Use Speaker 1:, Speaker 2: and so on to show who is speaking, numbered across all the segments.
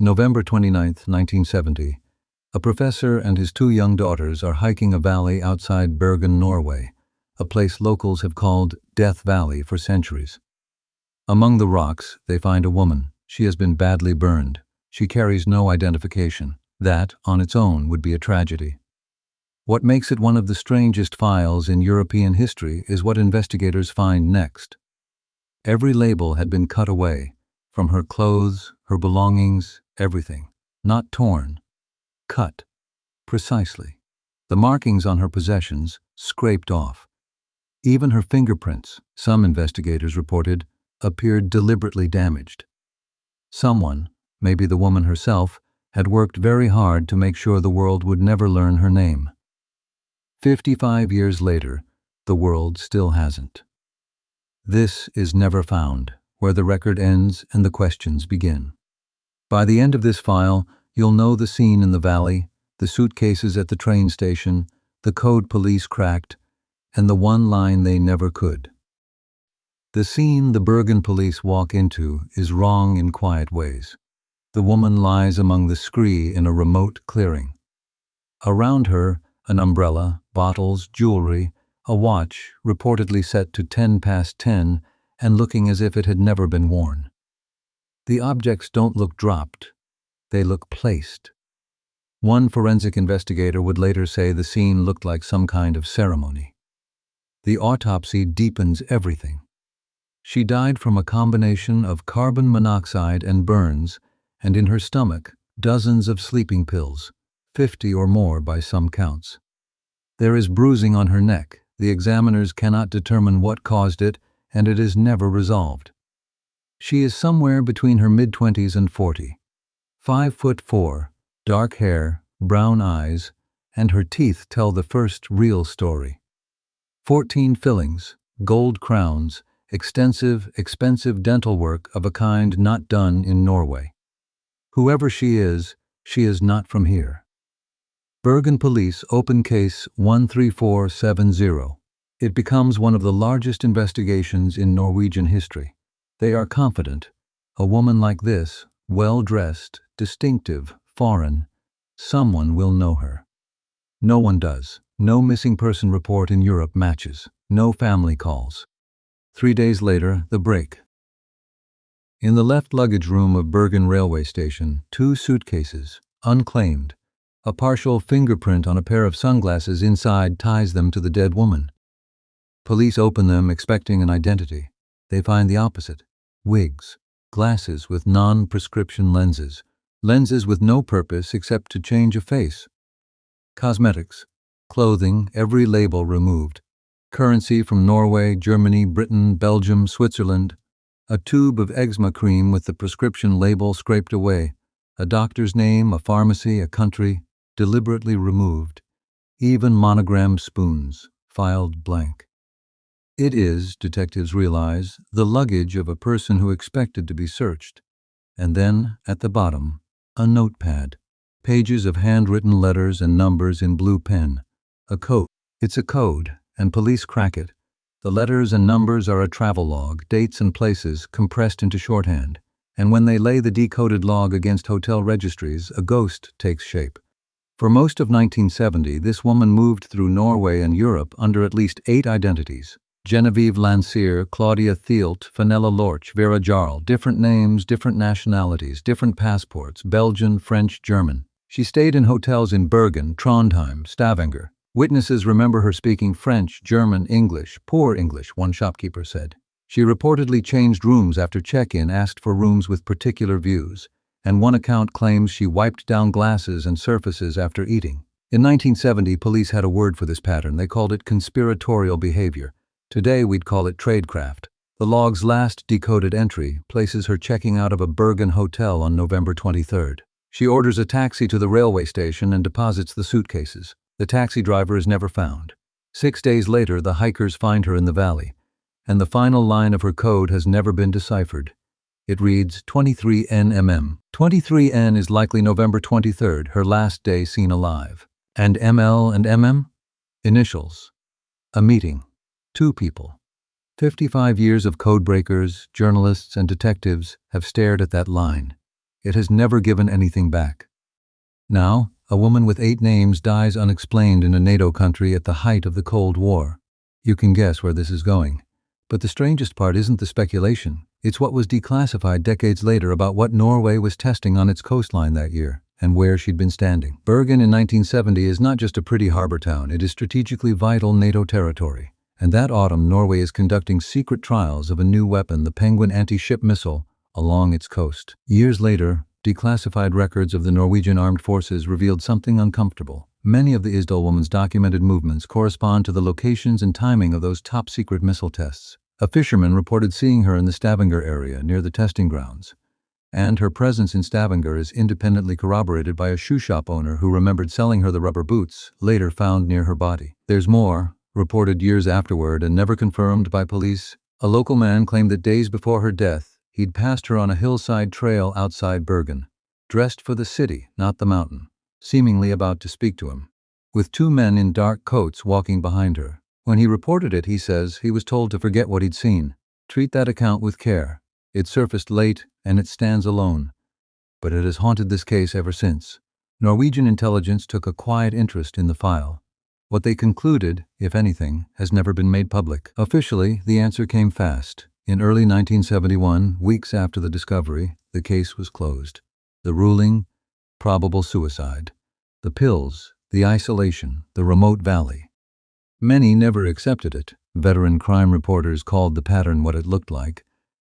Speaker 1: November 29, 1970. A professor and his two young daughters are hiking a valley outside Bergen, Norway, a place locals have called Death Valley for centuries. Among the rocks, they find a woman. She has been badly burned. She carries no identification. That, on its own, would be a tragedy. What makes it one of the strangest files in European history is what investigators find next. Every label had been cut away, from her clothes, her belongings, everything. Not torn. Cut. Precisely. The markings on her possessions scraped off. Even her fingerprints, some investigators reported, appeared deliberately damaged. Someone, maybe the woman herself, had worked very hard to make sure the world would never learn her name. 55 years later, the world still hasn't. This is Never Found, where the record ends and the questions begin. By the end of this file, you'll know the scene in the valley, the suitcases at the train station, the code police cracked, and the one line they never could. The scene the Bergen police walk into is wrong in quiet ways. The woman lies among the scree in a remote clearing. Around her, an umbrella, bottles, jewelry, a watch reportedly set to 10 past 10 and looking as if it had never been worn. The objects don't look dropped. They look placed. One forensic investigator would later say the scene looked like some kind of ceremony. The autopsy deepens everything. She died from a combination of carbon monoxide and burns, and in her stomach, dozens of sleeping pills, 50 or more by some counts. There is bruising on her neck. The examiners cannot determine what caused it, and it is never resolved. She is somewhere between her mid-20s and 40. 5'4", dark hair, brown eyes, and her teeth tell the first real story. 14 fillings, gold crowns, extensive, expensive dental work of a kind not done in Norway. Whoever she is not from here. Bergen police open case 13470. It becomes one of the largest investigations in Norwegian history. They are confident. A woman like this, well-dressed, distinctive, foreign, someone will know her. No one does. No missing person report in Europe matches. No family calls. 3 days later, the break. In the left luggage room of Bergen railway station, 2 suitcases, unclaimed. A partial fingerprint on a pair of sunglasses inside ties them to the dead woman. Police open them expecting an identity. They find the opposite. Wigs, glasses with non-prescription lenses, lenses with no purpose except to change a face. Cosmetics, clothing, every label removed. Currency from Norway, Germany, Britain, Belgium, Switzerland. A tube of eczema cream with the prescription label scraped away. A doctor's name, a pharmacy, a country, deliberately removed. Even monogrammed spoons, filed blank. It is, detectives realize, the luggage of a person who expected to be searched. And then, at the bottom, a notepad. Pages of handwritten letters and numbers in blue pen. A code. It's a code, and police crack it. The letters and numbers are a travelogue, dates and places compressed into shorthand. And when they lay the decoded log against hotel registries, a ghost takes shape. For most of 1970, this woman moved through Norway and Europe under at least 8 identities. Genevieve Landseer, Claudia Thielt, Fenella Lorch, Vera Jarl, different names, different nationalities, different passports, Belgian, French, German. She stayed in hotels in Bergen, Trondheim, Stavanger. Witnesses remember her speaking French, German, English, poor English, one shopkeeper said. She reportedly changed rooms after check-in, asked for rooms with particular views, and one account claims she wiped down glasses and surfaces after eating. In 1970, police had a word for this pattern. They called it conspiratorial behavior. Today, we'd call it tradecraft. The log's last decoded entry places her checking out of a Bergen hotel on November 23rd. She orders a taxi to the railway station and deposits the suitcases. The taxi driver is never found. 6 days later, the hikers find her in the valley, and the final line of her code has never been deciphered. It reads 23NMM. 23N is likely November 23rd, her last day seen alive. And ML and MM? Initials. A meeting. 2 people. 55 years of codebreakers, journalists, and detectives have stared at that line. It has never given anything back. Now, a woman with 8 names dies unexplained in a NATO country at the height of the Cold War. You can guess where this is going. But the strangest part isn't the speculation. It's what was declassified decades later about what Norway was testing on its coastline that year, and where she'd been standing. Bergen in 1970 is not just a pretty harbor town, it is strategically vital NATO territory. And that autumn, Norway is conducting secret trials of a new weapon, the Penguin anti-ship missile, along its coast. Years later, declassified records of the Norwegian armed forces revealed something uncomfortable. Many of the Isdal Woman's documented movements correspond to the locations and timing of those top-secret missile tests. A fisherman reported seeing her in the Stavanger area near the testing grounds. And her presence in Stavanger is independently corroborated by a shoe shop owner who remembered selling her the rubber boots, later found near her body. There's more, reported years afterward and never confirmed by police. A local man claimed that days before her death, he'd passed her on a hillside trail outside Bergen, dressed for the city, not the mountain, seemingly about to speak to him, with 2 men in dark coats walking behind her. When he reported it, he says, he was told to forget what he'd seen. Treat that account with care. It surfaced late, and it stands alone. But it has haunted this case ever since. Norwegian intelligence took a quiet interest in the file. What they concluded, if anything, has never been made public. Officially, the answer came fast. In early 1971, weeks after the discovery, the case was closed. The ruling, probable suicide. The pills, the isolation, the remote valley. Many never accepted it. Veteran crime reporters called the pattern what it looked like.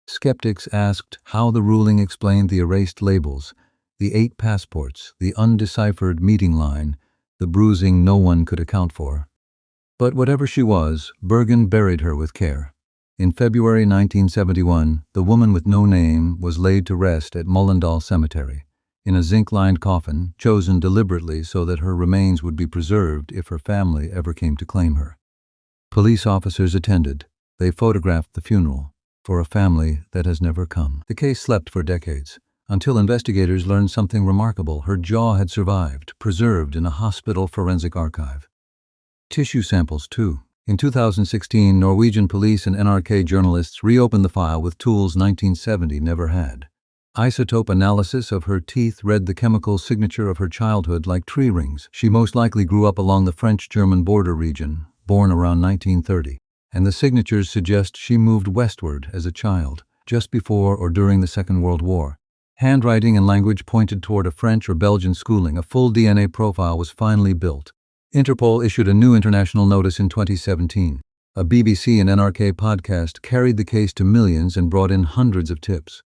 Speaker 1: Skeptics asked how the ruling explained the erased labels, the 8 passports, the undeciphered meeting line, the bruising no one could account for. But whatever she was, Bergen buried her with care. In February 1971, the woman with no name was laid to rest at Mullendal Cemetery, in a zinc-lined coffin, chosen deliberately so that her remains would be preserved if her family ever came to claim her. Police officers attended. They photographed the funeral, for a family that has never come. The case slept for decades, until investigators learned something remarkable. Her jaw had survived, preserved in a hospital forensic archive. Tissue samples, too. In 2016, Norwegian police and NRK journalists reopened the file with tools 1970 never had. Isotope analysis of her teeth read the chemical signature of her childhood like tree rings. She most likely grew up along the French-German border region, born around 1930. And the signatures suggest she moved westward as a child, just before or during the Second World War. Handwriting and language pointed toward a French or Belgian schooling. A full DNA profile was finally built. Interpol issued a new international notice in 2017. A BBC and NRK podcast carried the case to millions and brought in hundreds of tips.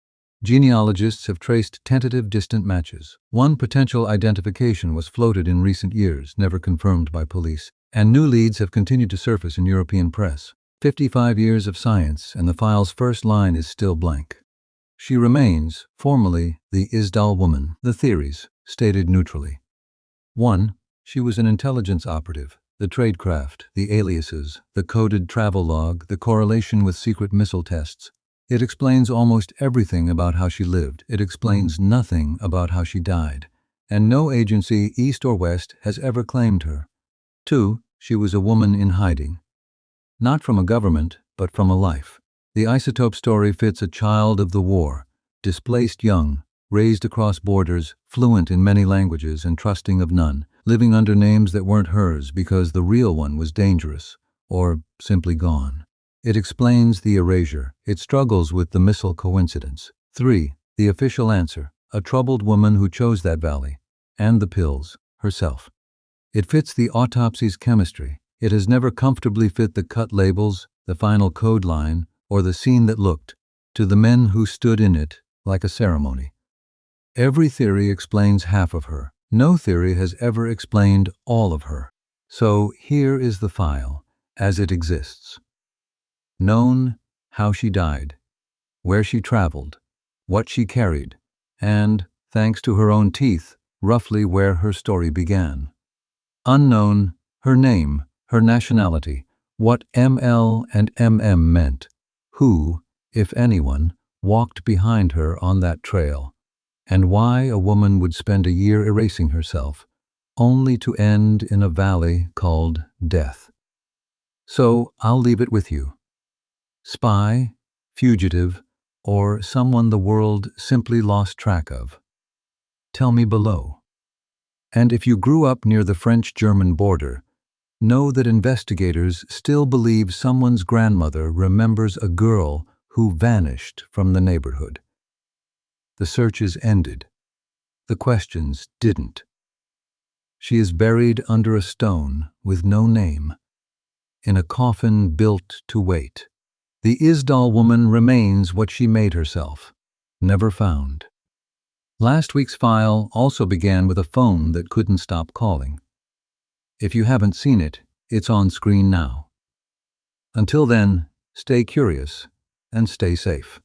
Speaker 1: Genealogists have traced tentative distant matches. One potential identification was floated in recent years, never confirmed by police. And new leads have continued to surface in European press. 55 years of science, and the file's first line is still blank. She remains, formally, the Isdal Woman. The theories, stated neutrally. 1. She was an intelligence operative. The tradecraft, the aliases, the coded travel log, the correlation with secret missile tests. It explains almost everything about how she lived. It explains nothing about how she died. And no agency, east or west, has ever claimed her. 2. She was a woman in hiding. Not from a government, but from a life. The isotope story fits a child of the war, displaced young, raised across borders, fluent in many languages and trusting of none, living under names that weren't hers because the real one was dangerous, or simply gone. It explains the erasure. It struggles with the missile coincidence. 3. The official answer. A troubled woman who chose that valley, and the pills, herself. It fits the autopsy's chemistry. It has never comfortably fit the cut labels, the final code line, or the scene that looked, to the men who stood in it, like a ceremony. Every theory explains half of her. No theory has ever explained all of her. So here is the file, as it exists. Known, how she died, where she traveled, what she carried, and, thanks to her own teeth, roughly where her story began. Unknown, her name, her nationality, what ML and MM meant, who, if anyone, walked behind her on that trail, and why a woman would spend a year erasing herself, only to end in a valley called death. So I'll leave it with you. Spy, fugitive, or someone the world simply lost track of. tell me below. And if you grew up near the French-German border, know that investigators still believe someone's grandmother remembers a girl who vanished from the neighborhood. The searches ended. The questions didn't. She is buried under a stone with no name, in a coffin built to wait. The Isdal woman remains what she made herself, never found. Last week's file also began with a phone that couldn't stop calling. If you haven't seen it, it's on screen now. Until then, stay curious and stay safe.